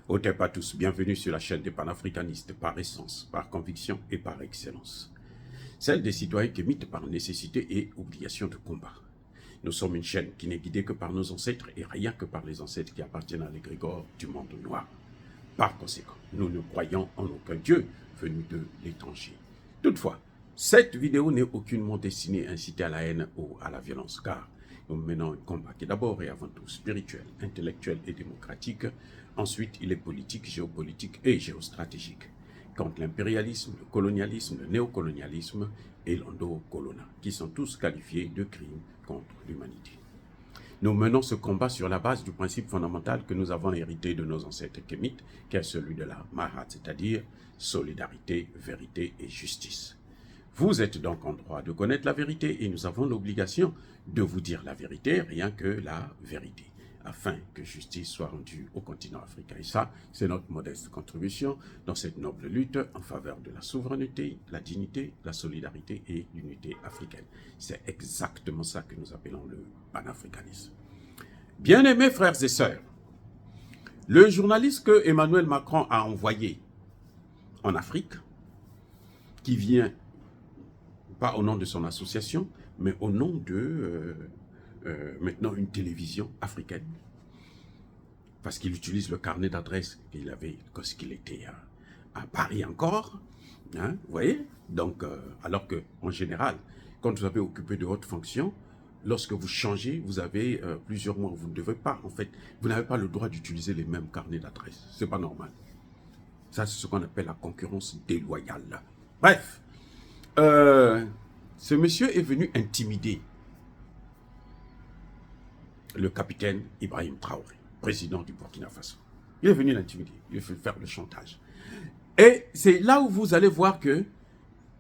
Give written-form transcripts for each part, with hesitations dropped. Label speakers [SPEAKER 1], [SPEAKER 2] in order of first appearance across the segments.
[SPEAKER 1] Hôtep à tous, bienvenue sur la chaîne des panafricanistes par essence, par conviction et par excellence. Celle des citoyens qui imitent par nécessité et obligation de combat. Nous sommes une chaîne qui n'est guidée que par nos ancêtres et rien que par les ancêtres qui appartiennent à l'égrégore du monde noir. Par conséquent, nous ne croyons en aucun Dieu venu de l'étranger. Toutefois, cette vidéo n'est aucunement destinée à inciter à la haine ou à la violence, car nous menons un combat qui est d'abord et avant tout spirituel, intellectuel et démocratique. Ensuite, il est politique, géopolitique et géostratégique, contre l'impérialisme, le colonialisme, le néocolonialisme et l'endocolona, qui sont tous qualifiés de crimes contre l'humanité. Nous menons ce combat sur la base du principe fondamental que nous avons hérité de nos ancêtres kémites, qui est celui de la Mahat, c'est-à-dire solidarité, vérité et justice. Vous êtes donc en droit de connaître la vérité et nous avons l'obligation de vous dire la vérité, rien que la vérité, afin que justice soit rendue au continent africain. Et ça, c'est notre modeste contribution dans cette noble lutte en faveur de la souveraineté, la dignité, la solidarité et l'unité africaine. C'est exactement ça que nous appelons le panafricanisme. Bien-aimés frères et sœurs, le journaliste que Emmanuel Macron a envoyé en Afrique, qui vient pas au nom de son association, mais au nom de maintenant une télévision africaine. Parce qu'il utilise le carnet d'adresse qu'il avait lorsqu'il était à Paris encore. Hein, vous voyez? Donc, alors qu'en général, quand vous avez occupé de hautes fonctions, lorsque vous changez, vous avez plusieurs mois. Vous ne devez pas, en fait, vous n'avez pas le droit d'utiliser les mêmes carnets d'adresse. C'est pas normal. Ça, c'est ce qu'on appelle la concurrence déloyale. Bref. Ce monsieur est venu intimider le capitaine Ibrahim Traoré, président du Burkina Faso. Il est venu l'intimider, il veut faire le chantage. Et c'est là où vous allez voir que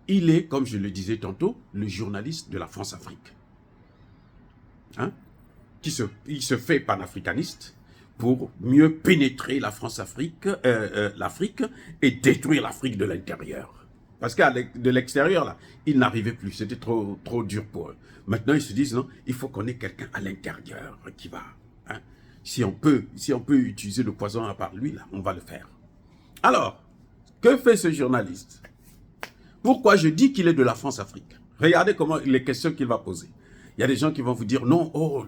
[SPEAKER 1] il est, comme je le disais tantôt, le journaliste de la France-Afrique. Hein? Il se fait panafricaniste pour mieux pénétrer la France-Afrique, l'Afrique et détruire l'Afrique de l'intérieur. Parce qu'à de l'extérieur, là, ils n'arrivaient plus. C'était trop dur pour eux. Maintenant, ils se disent, non, il faut qu'on ait quelqu'un à l'intérieur qui va. Hein. Si on peut utiliser le poison à part lui, là, on va le faire. Alors, que fait ce journaliste? Pourquoi je dis qu'il est de la France-Afrique? Regardez comment les questions qu'il va poser. Il y a des gens qui vont vous dire, non, oh,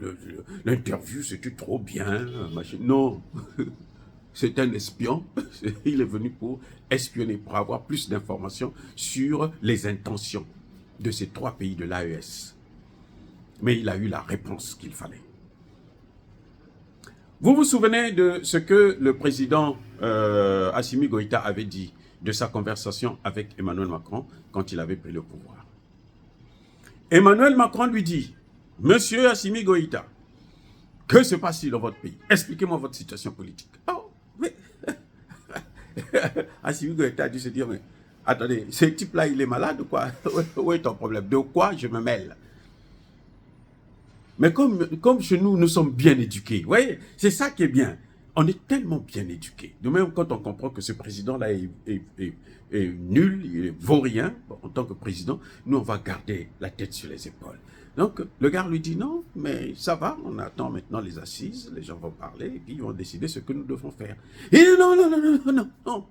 [SPEAKER 1] l'interview, c'était trop bien. Machin. Non. C'est un espion, il est venu pour espionner, pour avoir plus d'informations sur les intentions de ces trois pays de l'AES. Mais il a eu la réponse qu'il fallait. Vous vous souvenez de ce que le président Assimi Goïta avait dit de sa conversation avec Emmanuel Macron quand il avait pris le pouvoir. Emmanuel Macron lui dit, « Monsieur Assimi Goïta, que se passe-t-il dans votre pays? Expliquez-moi votre situation politique. » Oh, mais Assimi Goïta a dû se dire, mais attendez, ce type-là, il est malade ou quoi? Où est ton problème? De quoi je me mêle? Mais comme chez nous, nous sommes bien éduqués, vous voyez, c'est ça qui est bien. On est tellement bien éduqués. De même, quand on comprend que ce président-là est nul, il vaut rien, bon, en tant que président, nous, on va garder la tête sur les épaules. Donc, le gars lui dit, non, mais ça va, on attend maintenant les assises, les gens vont parler, et puis ils vont décider ce que nous devons faire. Il dit, non, non, non, non, non, non,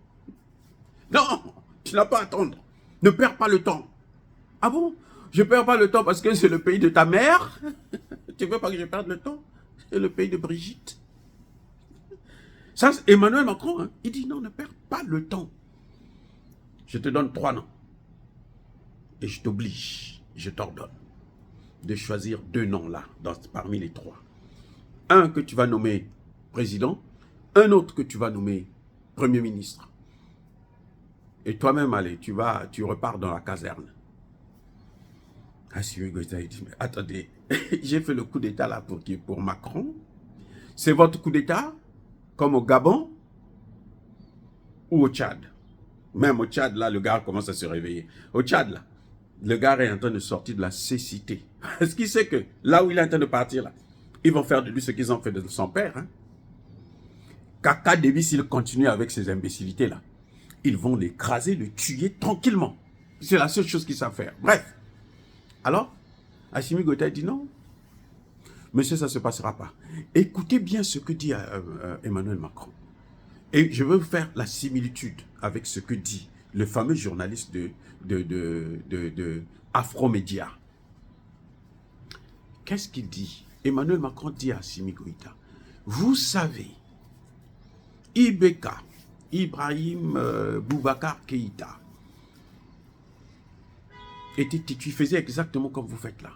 [SPEAKER 1] non, tu n'as pas à attendre, ne perds pas le temps. Ah bon? Je ne perds pas le temps parce que c'est le pays de ta mère? Tu ne veux pas que je perde le temps? C'est le pays de Brigitte. Ça, Emmanuel Macron, hein, il dit, non, ne perds pas le temps. Je te donne 3 noms. Et je t'oblige, je t'ordonne de choisir 2 noms là, parmi les 3. Un que tu vas nommer président, un autre que tu vas nommer premier ministre. Et toi-même, allez, tu repars dans la caserne. Assimi Goïta, il dit, mais attendez, j'ai fait le coup d'État là pour Macron. C'est votre coup d'État, comme au Gabon ou au Tchad. Même au Tchad, là, le gars commence à se réveiller. Au Tchad, là, le gars est en train de sortir de la cécité. Parce qu'il sait que là où il est en train de partir, là, ils vont faire de lui ce qu'ils ont fait de son père. Hein. Kaka Debi, s'il continue avec ces imbécilités-là, ils vont l'écraser, le tuer tranquillement. C'est la seule chose qu'ils savent faire. Bref. Alors, Assimi Goïta dit non. Monsieur, ça ne se passera pas. Écoutez bien ce que dit Emmanuel Macron. Et je veux faire la similitude avec ce que dit le fameux journaliste de Afromédia. Qu'est-ce qu'il dit? Emmanuel Macron dit à Assimi Goïta, vous savez, Ibeka, Ibrahim Boubacar Keïta, tu faisais exactement comme vous faites là.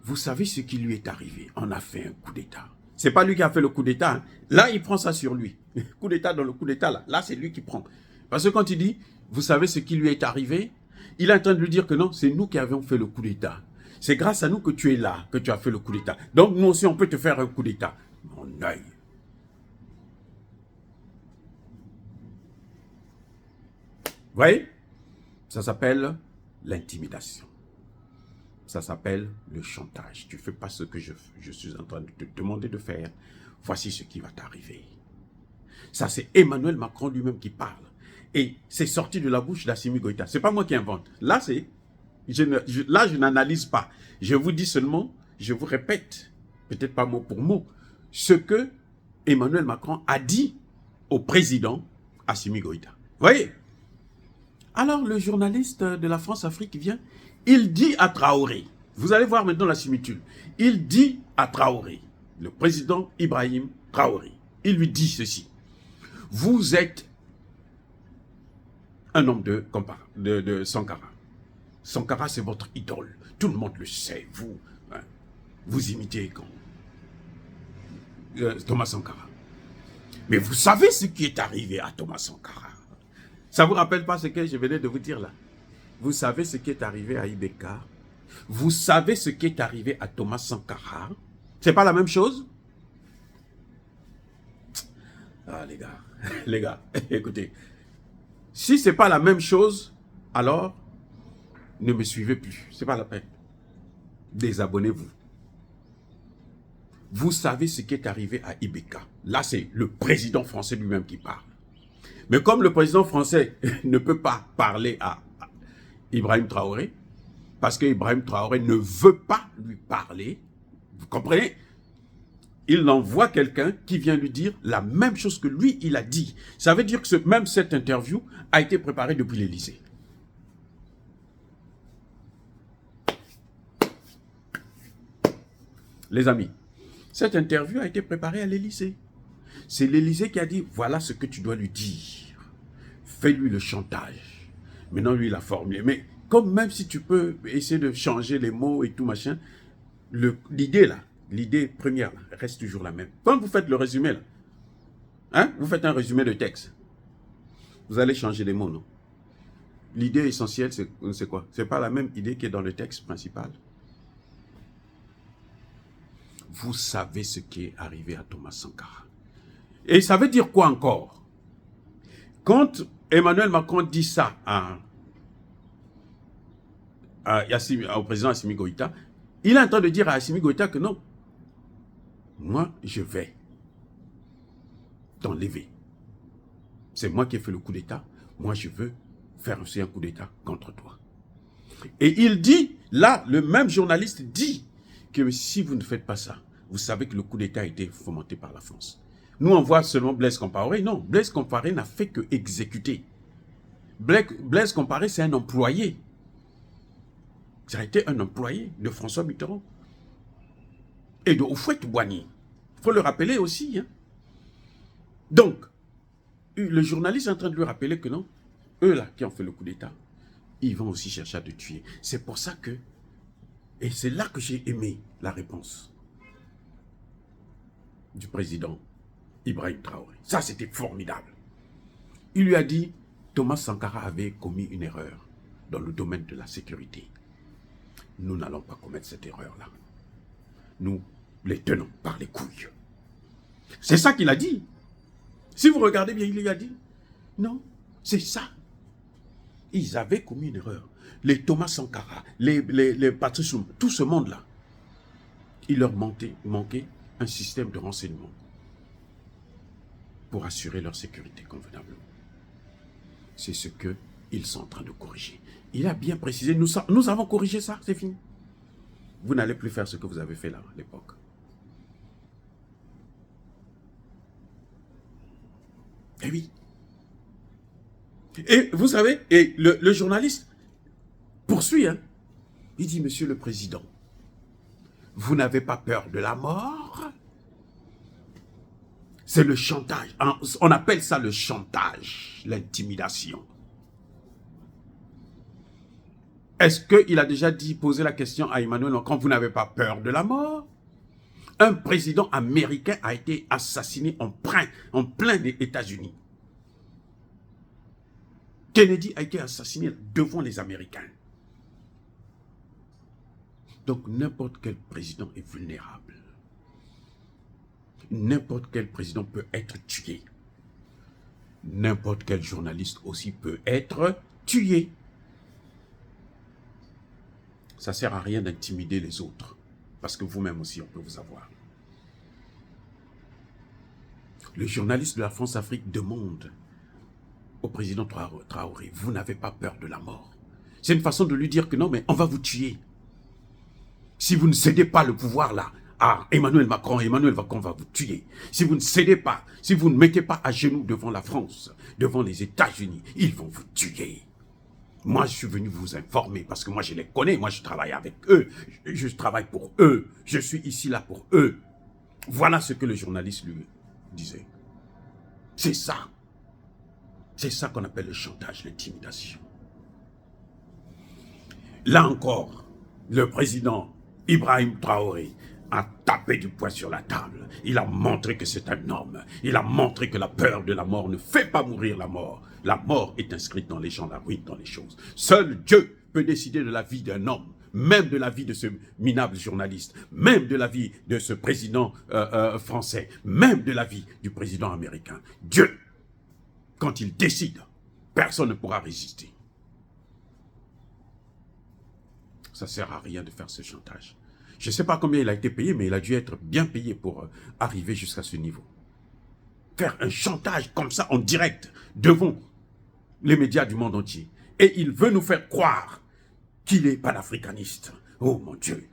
[SPEAKER 1] Vous savez ce qui lui est arrivé? On a fait un coup d'État. C'est pas lui qui a fait le coup d'État. Hein. Là, il prend ça sur lui. Coup d'État dans le coup d'État, là c'est lui qui prend. Parce que quand il dit, vous savez ce qui lui est arrivé, il est en train de lui dire que non, c'est nous qui avions fait le coup d'État. C'est grâce à nous que tu es là, que tu as fait le coup d'État. Donc nous aussi, on peut te faire un coup d'État. Mon œil. Vous voyez? Ça s'appelle l'intimidation. Ça s'appelle le chantage. Tu ne fais pas ce que je suis en train de te demander de faire. Voici ce qui va t'arriver. Ça, c'est Emmanuel Macron lui-même qui parle. Et c'est sorti de la bouche d'Assimi Goïta. Ce n'est pas moi qui invente. Là, je n'analyse pas. Je vous dis seulement, je vous répète, peut-être pas mot pour mot, ce que Emmanuel Macron a dit au président Assimi Goïta. Vous voyez? Alors, le journaliste de la France-Afrique vient, il dit à Traoré, vous allez voir maintenant la similitude, il dit à Traoré, le président Ibrahim Traoré, il lui dit ceci, vous êtes un homme de Sankara. Sankara, c'est votre idole. Tout le monde le sait. Vous imitez Thomas Sankara. Mais vous savez ce qui est arrivé à Thomas Sankara. Ça ne vous rappelle pas ce que je venais de vous dire là? Vous savez ce qui est arrivé à Ibeka? Vous savez ce qui est arrivé à Thomas Sankara? C'est pas la même chose? Ah les gars, écoutez. Si c'est pas la même chose, alors ne me suivez plus. C'est pas la peine. Désabonnez-vous. Vous savez ce qui est arrivé à Ibeka. Là, c'est le président français lui-même qui parle. Mais comme le président français ne peut pas parler à Ibrahim Traoré, parce que Ibrahim Traoré ne veut pas lui parler, vous comprenez? Il envoie quelqu'un qui vient lui dire la même chose que lui, il a dit. Ça veut dire que même cette interview a été préparée depuis l'Élysée. Les amis, cette interview a été préparée à l'Élysée. C'est l'Élysée qui a dit, voilà ce que tu dois lui dire. Fais-lui le chantage. Maintenant, lui, il a formulé. Mais comme même si tu peux essayer de changer les mots et tout machin, l'idée là, l'idée première là, reste toujours la même. Quand vous faites le résumé là, hein, vous faites un résumé de texte, vous allez changer les mots, non? L'idée essentielle, c'est quoi? C'est pas la même idée qui est dans le texte principal. Vous savez ce qui est arrivé à Thomas Sankara. Et ça veut dire quoi encore? Quand Emmanuel Macron dit ça au président Assimi Goïta, il est en train de dire à Assimi Goïta que non, moi je vais t'enlever. C'est moi qui ai fait le coup d'État, moi je veux faire aussi un coup d'État contre toi. Et il dit, là, le même journaliste dit que si vous ne faites pas ça, vous savez que le coup d'État a été fomenté par la France. Nous, on voit seulement Blaise Compaoré. Non, Blaise Compaoré n'a fait que exécuter. Blaise Compaoré, c'est un employé. Ça a été un employé de François Mitterrand. Et de Houphouët-Boigny. Il faut le rappeler aussi. Hein. Donc, le journaliste est en train de lui rappeler que non, eux là, qui ont fait le coup d'État, ils vont aussi chercher à te tuer. C'est pour ça que, et c'est là que j'ai aimé la réponse du président Ibrahim Traoré. Ça, c'était formidable. Il lui a dit, Thomas Sankara avait commis une erreur dans le domaine de la sécurité. Nous n'allons pas commettre cette erreur-là. Nous les tenons par les couilles. C'est ça qu'il a dit. Si vous regardez bien, il lui a dit, non, c'est ça. Ils avaient commis une erreur. Les Thomas Sankara, les Patrice Lumumba, tout ce monde-là, il leur manquait un système de renseignement pour assurer leur sécurité convenablement. C'est ce qu'ils sont en train de corriger. Il a bien précisé, nous avons corrigé ça, c'est fini. Vous n'allez plus faire ce que vous avez fait là, à l'époque. Eh oui. Et vous savez, et le journaliste poursuit, hein. Il dit, Monsieur le Président, vous n'avez pas peur de la mort? C'est le chantage. On appelle ça le chantage, l'intimidation. Est-ce qu'il a déjà posé la question à Emmanuel Macron, vous n'avez pas peur de la mort? Un président américain a été assassiné en plein des États-Unis. Kennedy a été assassiné devant les Américains. Donc n'importe quel président est vulnérable. N'importe quel président peut être tué. N'importe quel journaliste aussi peut être tué. Ça ne sert à rien d'intimider les autres. Parce que vous-même aussi, on peut vous avoir. Le journaliste de la France-Afrique demande au président Traoré, vous n'avez pas peur de la mort. C'est une façon de lui dire que non, mais on va vous tuer. Si vous ne cédez pas le pouvoir là, à Emmanuel Macron va vous tuer. Si vous ne cédez pas, si vous ne mettez pas à genoux devant la France, devant les États-Unis, ils vont vous tuer. Moi, je suis venu vous informer parce que moi, je les connais. Moi, je travaille avec eux. Je travaille pour eux. Je suis ici là pour eux. Voilà ce que le journaliste lui disait. C'est ça. C'est ça qu'on appelle le chantage, l'intimidation. Là encore, le président Ibrahim Traoré a tapé du poing sur la table. Il a montré que c'est un homme. Il a montré que la peur de la mort ne fait pas mourir la mort. La mort est inscrite dans les gens, la ruine dans les choses. Seul Dieu peut décider de la vie d'un homme, même de la vie de ce minable journaliste, même de la vie de ce président français, même de la vie du président américain. Dieu, quand il décide, personne ne pourra résister. Ça ne sert à rien de faire ce chantage. Je ne sais pas combien il a été payé, mais il a dû être bien payé pour arriver jusqu'à ce niveau. Faire un chantage comme ça en direct devant les médias du monde entier. Et il veut nous faire croire qu'il est panafricaniste. Oh mon Dieu.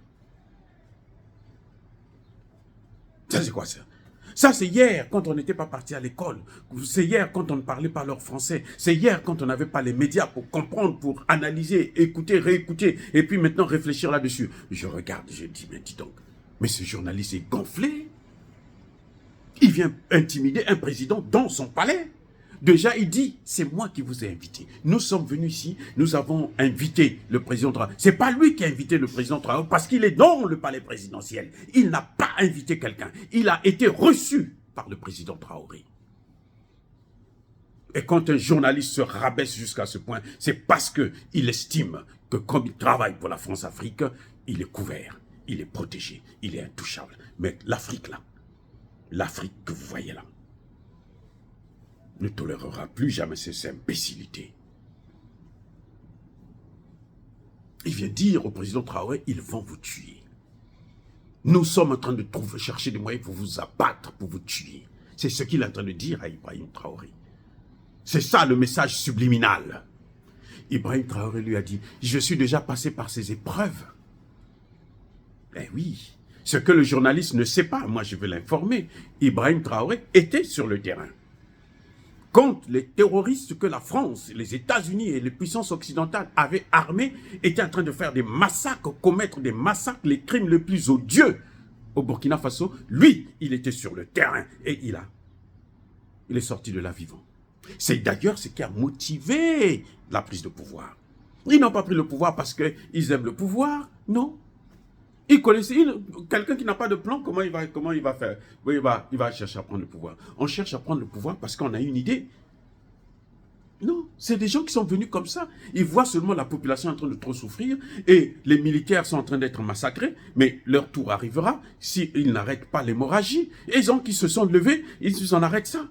[SPEAKER 1] Ça c'est quoi ça? Ça, c'est hier, quand on n'était pas parti à l'école. C'est hier, quand on ne parlait pas leur français. C'est hier, quand on n'avait pas les médias pour comprendre, pour analyser, écouter, réécouter, et puis maintenant réfléchir là-dessus. Je regarde, je dis, mais dis donc, mais ce journaliste est gonflé. Il vient intimider un président dans son palais. Déjà, il dit, c'est moi qui vous ai invité. Nous sommes venus ici, nous avons invité le président Traoré. C'est pas lui qui a invité le président Traoré parce qu'il est dans le palais présidentiel. Il n'a pas invité quelqu'un. Il a été reçu par le président Traoré. Et quand un journaliste se rabaisse jusqu'à ce point, c'est parce qu'il estime que comme il travaille pour la France-Afrique, il est couvert, il est protégé, il est intouchable. Mais l'Afrique là, l'Afrique que vous voyez là, ne tolérera plus jamais ces imbécilités. Il vient dire au président Traoré, ils vont vous tuer. Nous sommes en train de chercher des moyens pour vous abattre, pour vous tuer. C'est ce qu'il est en train de dire à Ibrahim Traoré. C'est ça le message subliminal. Ibrahim Traoré lui a dit, je suis déjà passé par ces épreuves. Eh oui, ce que le journaliste ne sait pas, moi je veux l'informer, Ibrahim Traoré était sur le terrain. Quand les terroristes que la France, les États-Unis et les puissances occidentales avaient armés étaient en train de faire des massacres, commettre des massacres, les crimes les plus odieux au Burkina Faso, lui, il était sur le terrain et il est sorti de là vivant. C'est d'ailleurs ce qui a motivé la prise de pouvoir. Ils n'ont pas pris le pouvoir parce qu'ils aiment le pouvoir, non. Ils connaissent quelqu'un qui n'a pas de plan, comment il va faire? Oui, il va chercher à prendre le pouvoir. On cherche à prendre le pouvoir parce qu'on a une idée. Non, c'est des gens qui sont venus comme ça. Ils voient seulement la population en train de trop souffrir et les militaires sont en train d'être massacrés, mais leur tour arrivera s'ils n'arrêtent pas l'hémorragie. Et les gens qui se sont levés, ils en arrêtent ça.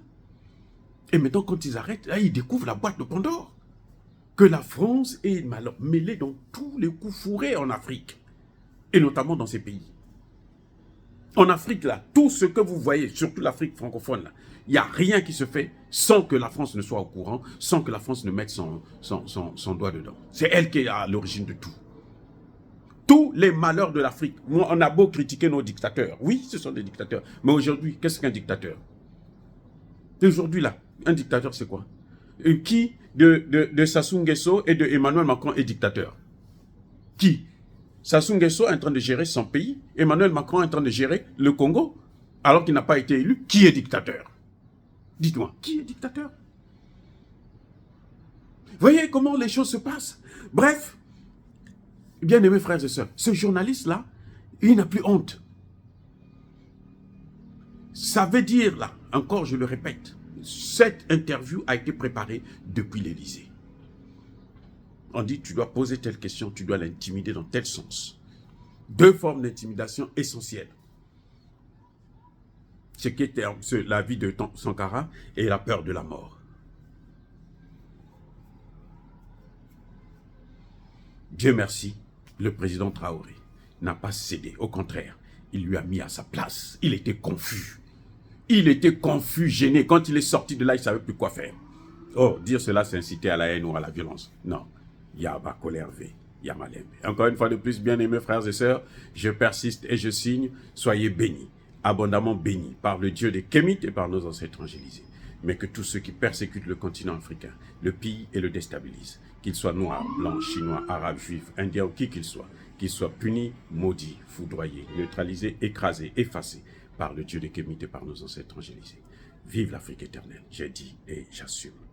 [SPEAKER 1] Et maintenant, quand ils arrêtent, là, ils découvrent la boîte de Pandore. Que la France est mêlée dans tous les coups fourrés en Afrique. Et notamment dans ces pays. En Afrique, là, tout ce que vous voyez, surtout l'Afrique francophone, là, il n'y a rien qui se fait sans que la France ne soit au courant, sans que la France ne mette son doigt dedans. C'est elle qui est à l'origine de tout. Tous les malheurs de l'Afrique, on a beau critiquer nos dictateurs. Oui, ce sont des dictateurs. Mais aujourd'hui, qu'est-ce qu'un dictateur? Aujourd'hui, là, Un dictateur, c'est quoi? Qui de Sassou Nguesso et de Emmanuel Macron est dictateur? Qui? Sassou Nguesso est en train de gérer son pays, Emmanuel Macron est en train de gérer le Congo, alors qu'il n'a pas été élu. Qui est dictateur? Dites-moi, qui est dictateur? Voyez comment les choses se passent. Bref, bien aimés frères et sœurs, ce journaliste-là, il n'a plus honte. Ça veut dire, là, encore je le répète, cette interview a été préparée depuis l'Élysée. On dit, tu dois poser telle question, tu dois l'intimider dans tel sens. Deux formes d'intimidation essentielles. Ce qui était la vie de Sankara et la peur de la mort. Dieu merci, le président Traoré n'a pas cédé. Au contraire, il lui a mis à sa place. Il était confus. Il était confus, gêné. Quand il est sorti de là, il ne savait plus quoi faire. Oh, dire cela, c'est inciter à la haine ou à la violence. Non. Yaba Kolervé, Yamalem. Encore une fois de plus, bien-aimés frères et sœurs, je persiste et je signe. Soyez bénis, abondamment bénis par le Dieu des Kémites et par nos ancêtres évangélisés. Mais que tous ceux qui persécutent le continent africain le pillent et le déstabilisent, qu'ils soient noirs, blancs, chinois, arabes, juifs, indiens ou qui qu'ils soient punis, maudits, foudroyés, neutralisés, écrasés, effacés par le Dieu des Kémites et par nos ancêtres évangélisés. Vive l'Afrique éternelle, j'ai dit et j'assume.